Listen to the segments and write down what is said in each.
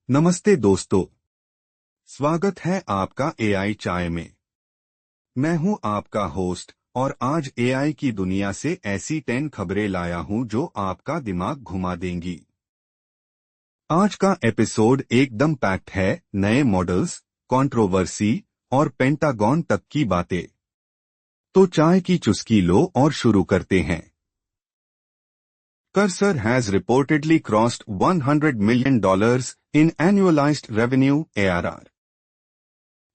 नमस्ते दोस्तों, स्वागत है आपका एआई चाय में। मैं हूं आपका होस्ट और आज एआई की दुनिया से ऐसी 10 खबरें लाया हूं जो आपका दिमाग घुमा देंगी। आज का एपिसोड एकदम पैक्ड है, नए मॉडल्स, कंट्रोवर्सी और पेंटागन तक की बातें। तो चाय की चुस्की लो और शुरू करते हैं। Cursor has reportedly crossed $100 million in annualized revenue ARR।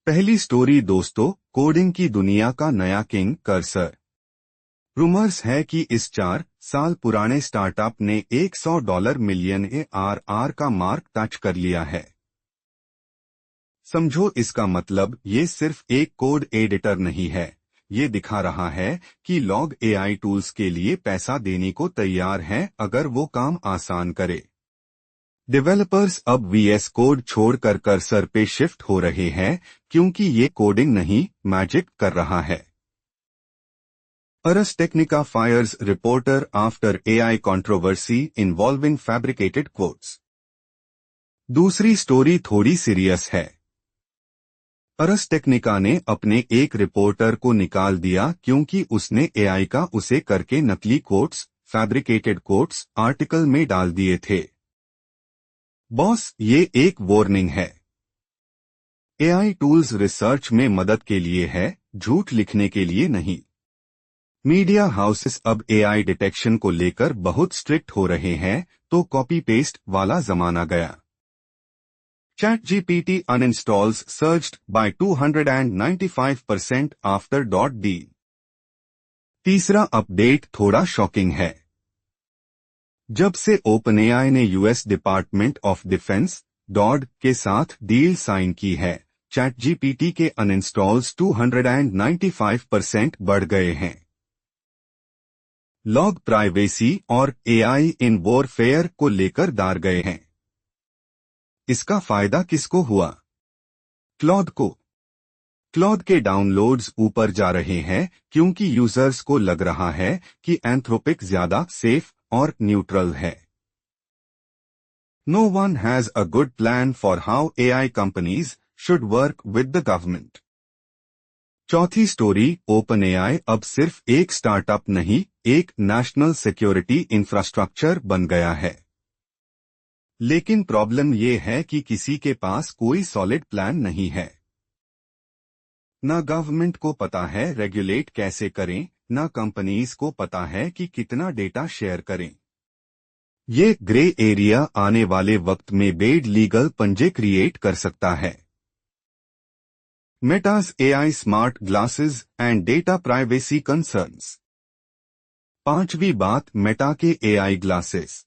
पहली स्टोरी दोस्तों, कोडिंग की दुनिया का नया किंग कर्सर। रूमर्स है कि इस 4 साल पुराने स्टार्टअप ने $100 मिलियन ARR का मार्क टच कर लिया है। समझो, इसका मतलब ये सिर्फ एक कोड एडिटर नहीं है, ये दिखा रहा है कि लॉग एआई टूल्स के लिए पैसा देने को तैयार हैं अगर वो काम आसान करे। डेवलपर्स अब वीएस कोड छोड़कर कर्सर पे शिफ्ट हो रहे हैं क्योंकि ये कोडिंग नहीं, मैजिक कर रहा है। Ars Technica fires reporter after AI controversy involving fabricated quotes। दूसरी स्टोरी थोड़ी सीरियस है। अरस टेक्निका ने अपने एक रिपोर्टर को निकाल दिया क्योंकि उसने एआई का उसे करके नकली कोट्स, फैब्रिकेटेड कोट्स आर्टिकल में डाल दिए थे। बॉस, ये एक वार्निंग है। एआई टूल्स रिसर्च में मदद के लिए है, झूठ लिखने के लिए नहीं। मीडिया हाउसेस अब एआई डिटेक्शन को लेकर बहुत स्ट्रिक्ट हो रहे हैं, तो कॉपी पेस्ट वाला जमाना गया। ChatGPT uninstalls surged by 295% after .d। तीसरा अपडेट थोड़ा शॉकिंग है। जब से ओपनएआई ने US department of defence DoD के साथ डील साइन की है, ChatGPT के अनइंस्टॉल्स 295% बढ़ गए हैं। लॉग प्राइवेसी और एआई इन वॉरफेयर को लेकर दार गए हैं। इसका फायदा किसको हुआ? क्लॉड को। क्लॉड के डाउनलोड्स ऊपर जा रहे हैं क्योंकि यूजर्स को लग रहा है कि एंथ्रोपिक ज्यादा सेफ और न्यूट्रल है। No one has a good plan for how AI companies should work with the government. चौथी स्टोरी, ओपनएआई अब सिर्फ एक स्टार्टअप नहीं, एक नेशनल सिक्योरिटी इंफ्रास्ट्रक्चर बन गया है। लेकिन प्रॉब्लम ये है कि किसी के पास कोई सॉलिड प्लान नहीं है। न गवर्नमेंट को पता है रेगुलेट कैसे करें, न कंपनीज को पता है कि कितना डेटा शेयर करें। ये ग्रे एरिया आने वाले वक्त में बेड लीगल पंजे क्रिएट कर सकता है। Metas AI smart glasses and data privacy concerns. पांचवी बात, मेटा के एआई ग्लासेस।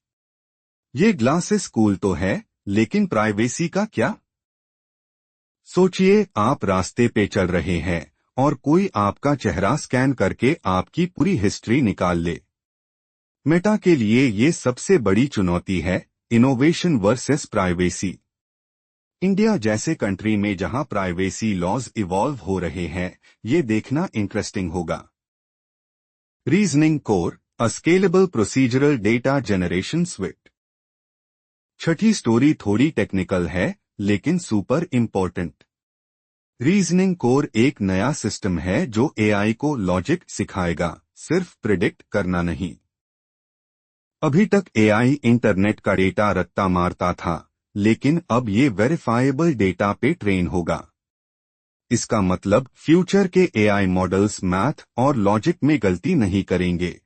ये ग्लासेस कूल तो है, लेकिन प्राइवेसी का क्या? सोचिए, आप रास्ते पे चल रहे हैं और कोई आपका चेहरा स्कैन करके आपकी पूरी हिस्ट्री निकाल ले। मेटा के लिए ये सबसे बड़ी चुनौती है, इनोवेशन वर्सेस प्राइवेसी। इंडिया जैसे कंट्री में जहां प्राइवेसी लॉज इवॉल्व हो रहे हैं, ये देखना इंटरेस्टिंग होगा। Reasoning core, a scalable procedural data generation suite. छठी स्टोरी थोड़ी टेक्निकल है लेकिन सुपर इम्पोर्टेंट। रीजनिंग कोर एक नया सिस्टम है जो एआई को लॉजिक सिखाएगा, सिर्फ प्रिडिक्ट करना नहीं। अभी तक एआई इंटरनेट का डेटा रट्टा मारता था, लेकिन अब ये वेरीफाइबल डेटा पे ट्रेन होगा। इसका मतलब फ्यूचर के एआई मॉडल्स मैथ और लॉजिक में गलती नहीं करेंगे।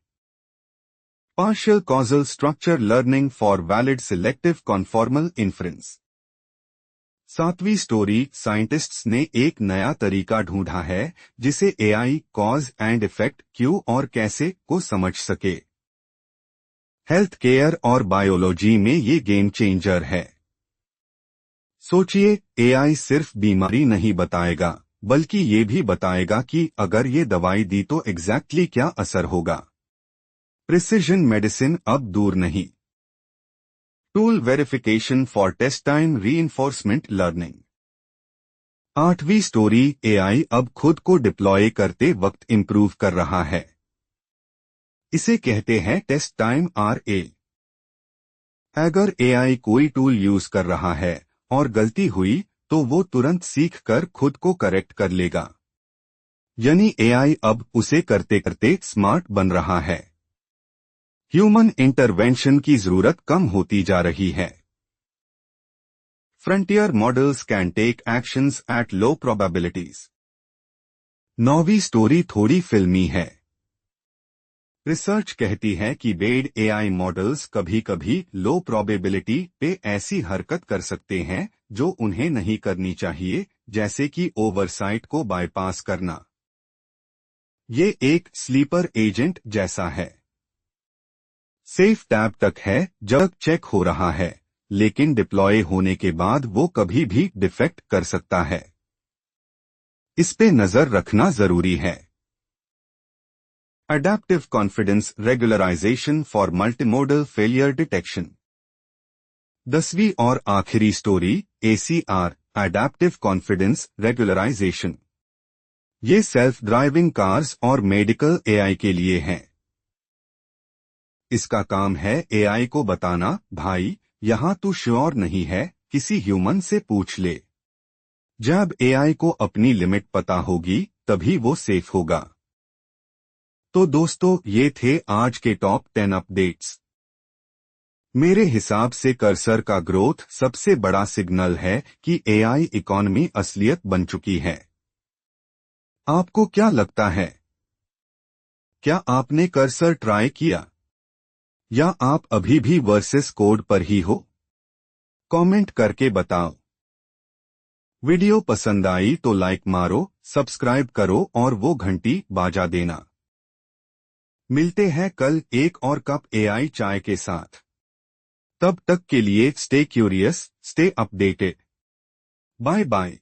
Partial causal structure learning for valid selective conformal inference। सातवीं स्टोरी, साइंटिस्ट्स ने एक नया तरीका ढूंढा है जिसे एआई कॉज एंड इफेक्ट क्यों और कैसे को समझ सके। हेल्थ केयर और बायोलॉजी में ये गेम चेंजर है। सोचिए, एआई सिर्फ बीमारी नहीं बताएगा, बल्कि ये भी बताएगा कि अगर ये दवाई दी तो एग्जैक्टली क्या असर होगा। प्रिसिजन मेडिसिन अब दूर नहीं। Tool verification for test time reinforcement learning. आठवीं स्टोरी, एआई अब खुद को डिप्लॉय करते वक्त इंप्रूव कर रहा है। इसे कहते हैं टेस्ट टाइम RA। अगर एआई कोई टूल यूज कर रहा है और गलती हुई तो वो तुरंत सीख कर खुद को करेक्ट कर लेगा। यानी एआई अब उसे करते करते स्मार्ट बन रहा है। ह्यूमन इंटरवेंशन की जरूरत कम होती जा रही है। Frontier models can take actions at low probabilities. 9वीं स्टोरी थोड़ी फिल्मी है। रिसर्च कहती है कि बेड एआई मॉडल्स कभी कभी लो प्रोबेबिलिटी पे ऐसी हरकत कर सकते हैं जो उन्हें नहीं करनी चाहिए, जैसे कि ओवरसाइट को बाईपास करना। ये एक स्लीपर एजेंट जैसा है। सेफ टैब तक है जब चेक हो रहा है, लेकिन डिप्लॉय होने के बाद वो कभी भी डिफेक्ट कर सकता है। इस पे नजर रखना जरूरी है। Adaptive confidence regularization for multimodal failure detection. 10वीं और आखिरी story ACR adaptive confidence regularization. ये सेल्फ ड्राइविंग कार्स और मेडिकल एआई के लिए है। इसका काम है एआई को बताना, भाई यहां तू श्योर नहीं है, किसी ह्यूमन से पूछ ले। जब एआई को अपनी लिमिट पता होगी तभी वो सेफ होगा। तो दोस्तों, ये थे आज के टॉप 10 अपडेट्स। मेरे हिसाब से कर्सर का ग्रोथ सबसे बड़ा सिग्नल है कि एआई इकॉनमी असलियत बन चुकी है। आपको क्या लगता है? क्या आपने कर्सर ट्राई किया, या आप अभी भी वर्सेस कोड पर ही हो? कमेंट करके बताओ। वीडियो पसंद आई तो लाइक मारो, सब्सक्राइब करो और वो घंटी बजा देना। मिलते हैं कल एक और कप एआई चाय के साथ। तब तक के लिए stay curious, stay updated. Bye bye.